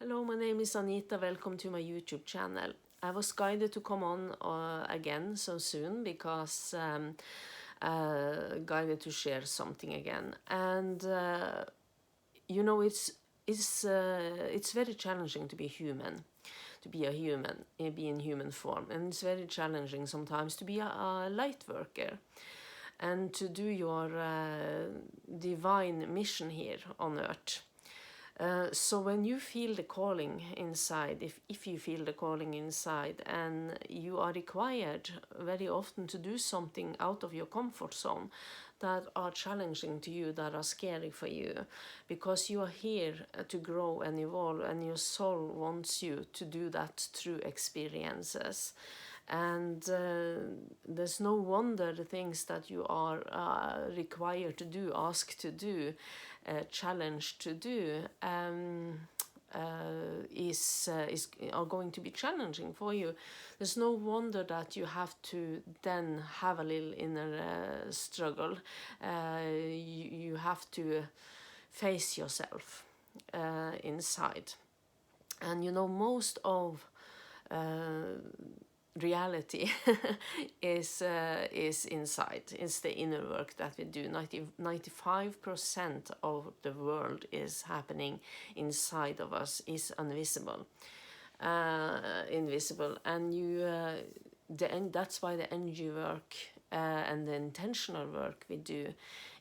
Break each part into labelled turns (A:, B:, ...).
A: Hello, my name is Anita. Welcome to my YouTube channel. I was guided to come on again so soon because guided to share something again. And you know, it's very challenging to be human, to be a human, be in human form, and it's very challenging sometimes to be a light worker and to do your divine mission here on earth. So when you feel the calling inside, if you feel the calling inside, and you are required very often to do something out of your comfort zone that are challenging to you, that are scary for you, because you are here to grow and evolve, and your soul wants you to do that through experiences. And there's no wonder the things that you are required to do, asked to do, challenged to do are going to be challenging for you. There's no wonder that you have to then have a little inner struggle. You have to face yourself inside. And you know, most of reality is inside. It's the inner work that we do. 95% of the world is happening inside of us, is invisible, and you that's why the energy work and the intentional work we do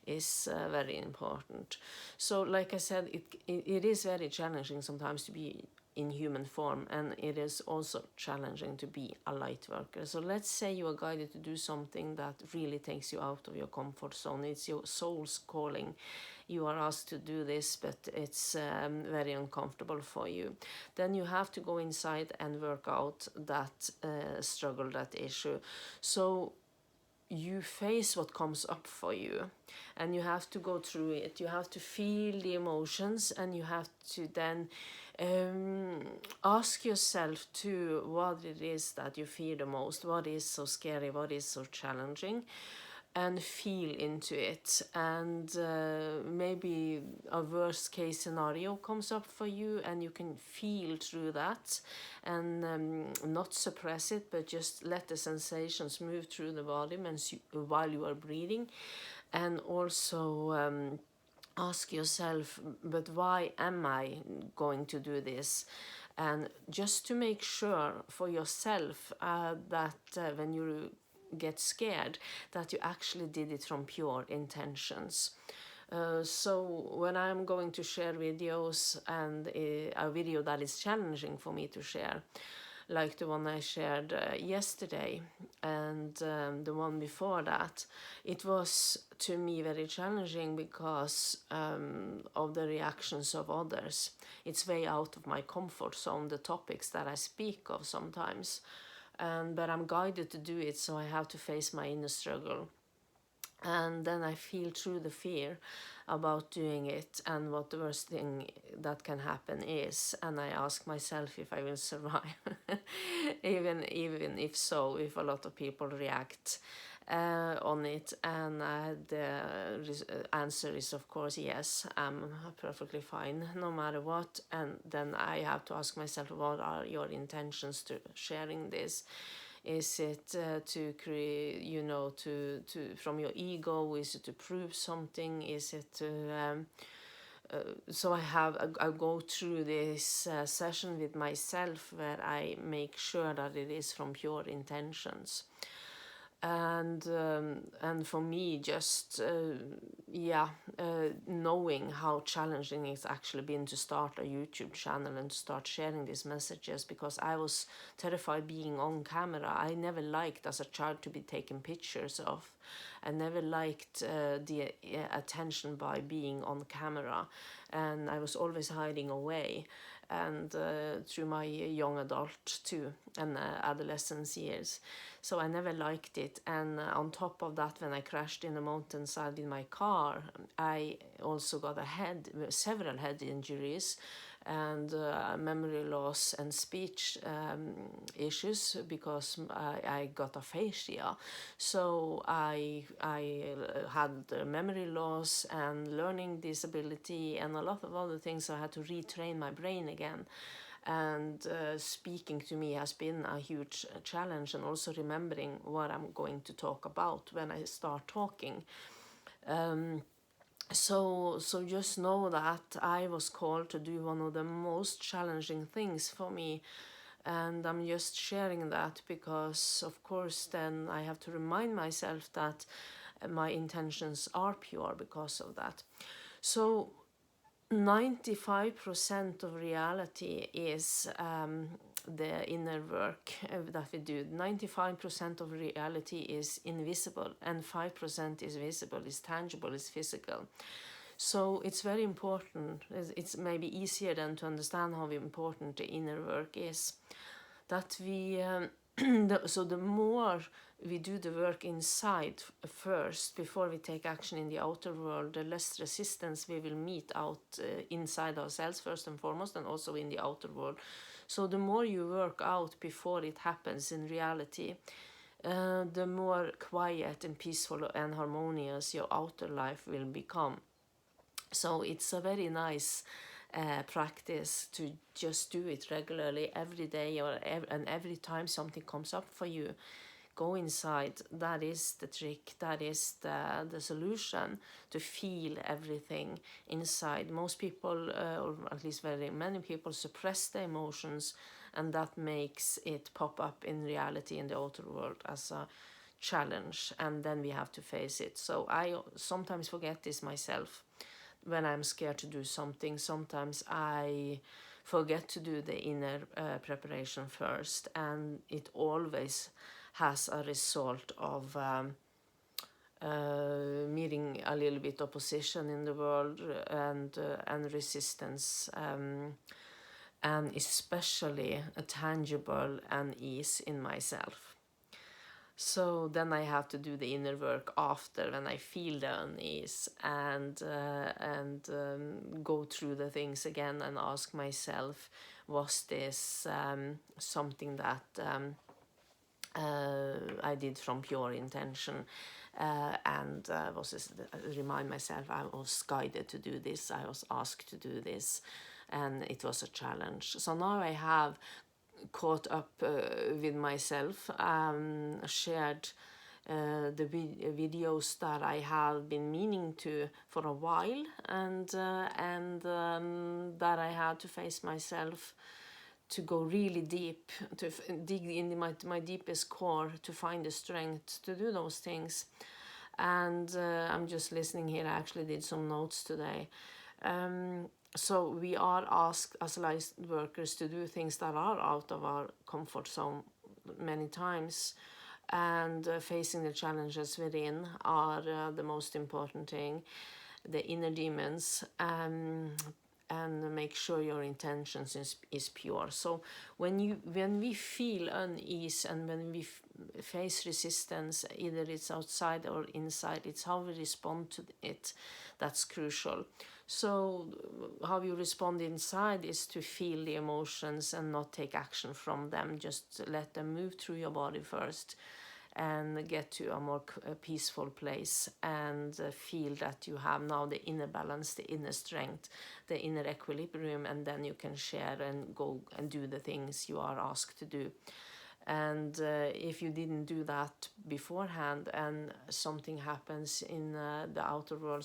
A: is very important. So like I said, it is very challenging sometimes to be in human form, and it is also challenging to be a light worker. So let's say you are guided to do something that really takes you out of your comfort zone. It's your soul's calling. You are asked to do this, but it's very uncomfortable for you. Then you have to go inside and work out that struggle, that issue. So you face what comes up for you, and you have to go through it. You have to feel the emotions, and you have to then ask yourself to what it is that you fear the most, what is so scary, what is so challenging, and feel into it. And maybe a worst case scenario comes up for you, and you can feel through that, and not suppress it, but just let the sensations move through the body while you are breathing. And also ask yourself, but why am I going to do this? And just to make sure for yourself that when you get scared, that you actually did it from pure intentions. So when I'm going to share videos, and a video that is challenging for me to share, like the one I shared yesterday, and the one before that, it was to me very challenging because of the reactions of others. It's way out of my comfort zone, the topics that I speak of sometimes, but I'm guided to do it, so I have to face my inner struggle. And then I feel through the fear about doing it and what the worst thing that can happen is, and I ask myself if I will survive. even if so, if a lot of people react on it. And the answer is of course yes, I'm perfectly fine no matter what. And then I have to ask myself, what are your intentions to sharing this? Is it to create, you know, to from your ego? Is it to prove something? Is it to so I go through this session with myself where I make sure that it is from pure intentions. And for me, just knowing how challenging it's actually been to start a YouTube channel and to start sharing these messages, because I was terrified being on camera. I never liked as a child to be taken pictures of. I never liked the attention by being on camera, and I was always hiding away. And through my young adult too, and adolescence years. So I never liked it. And on top of that, when I crashed in the mountainside in my car, I also got several head injuries, and memory loss and speech issues, because I got aphasia. So I had memory loss and learning disability and a lot of other things. I had to retrain my brain again. And speaking to me has been a huge challenge, and also remembering what I'm going to talk about when I start talking. So just know that I was called to do one of the most challenging things for me, and I'm just sharing that because, of course, then I have to remind myself that my intentions are pure because of that. So 95% of reality is the inner work that we do. 95% of reality is invisible, and 5% is visible, is tangible, is physical. So it's very important. It's maybe easier than to understand how important the inner work is. That we so the more we do the work inside first before we take action in the outer world, the less resistance we will meet out inside ourselves first and foremost, and also in the outer world. So the more you work out before it happens in reality, the more quiet and peaceful and harmonious your outer life will become. So it's a very nice practice to just do it regularly every day, and every time something comes up for you, go inside. That is the trick. That is the solution, to feel everything inside. Most people, or at least very many people, suppress the emotions, and that makes it pop up in reality in the outer world as a challenge, and then we have to face it. So I sometimes forget this myself. When I'm scared to do something, sometimes I forget to do the inner preparation first, and it always has a result of meeting a little bit opposition in the world, and resistance, and especially a tangible unease in myself. So then I have to do the inner work after, when I feel the unease, and go through the things again and ask myself, was this something that I did from pure intention, and was this, remind myself I was guided to do this, I was asked to do this, and it was a challenge. So now I have caught up with myself, shared the videos that I have been meaning to for a while, and that I had to face myself, to go really deep, to dig in my deepest core, to find the strength to do those things. And I'm just listening here. I actually did some notes today. So we are asked as light workers to do things that are out of our comfort zone many times, and facing the challenges within are the most important thing, the inner demons, and make sure your intentions is pure. So when we feel unease, and when we face resistance, either it's outside or inside, it's how we respond to it that's crucial. So how you respond inside is to feel the emotions and not take action from them. Just let them move through your body first, and get to a more peaceful place, and feel that you have now the inner balance, the inner strength, the inner equilibrium, and then you can share and go and do the things you are asked to do. And if you didn't do that beforehand, and something happens in the outer world,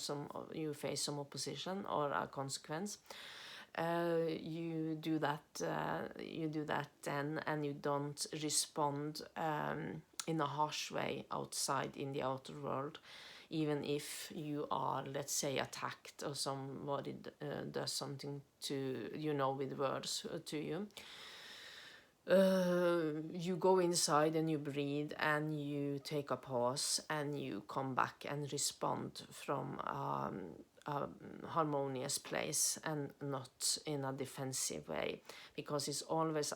A: you face some opposition or a consequence, you do that then, and you don't respond in a harsh way outside in the outer world, even if you are, let's say, attacked, or somebody does something to with words to you. You go inside and you breathe, and you take a pause, and you come back and respond from a harmonious place, and not in a defensive way, because it's always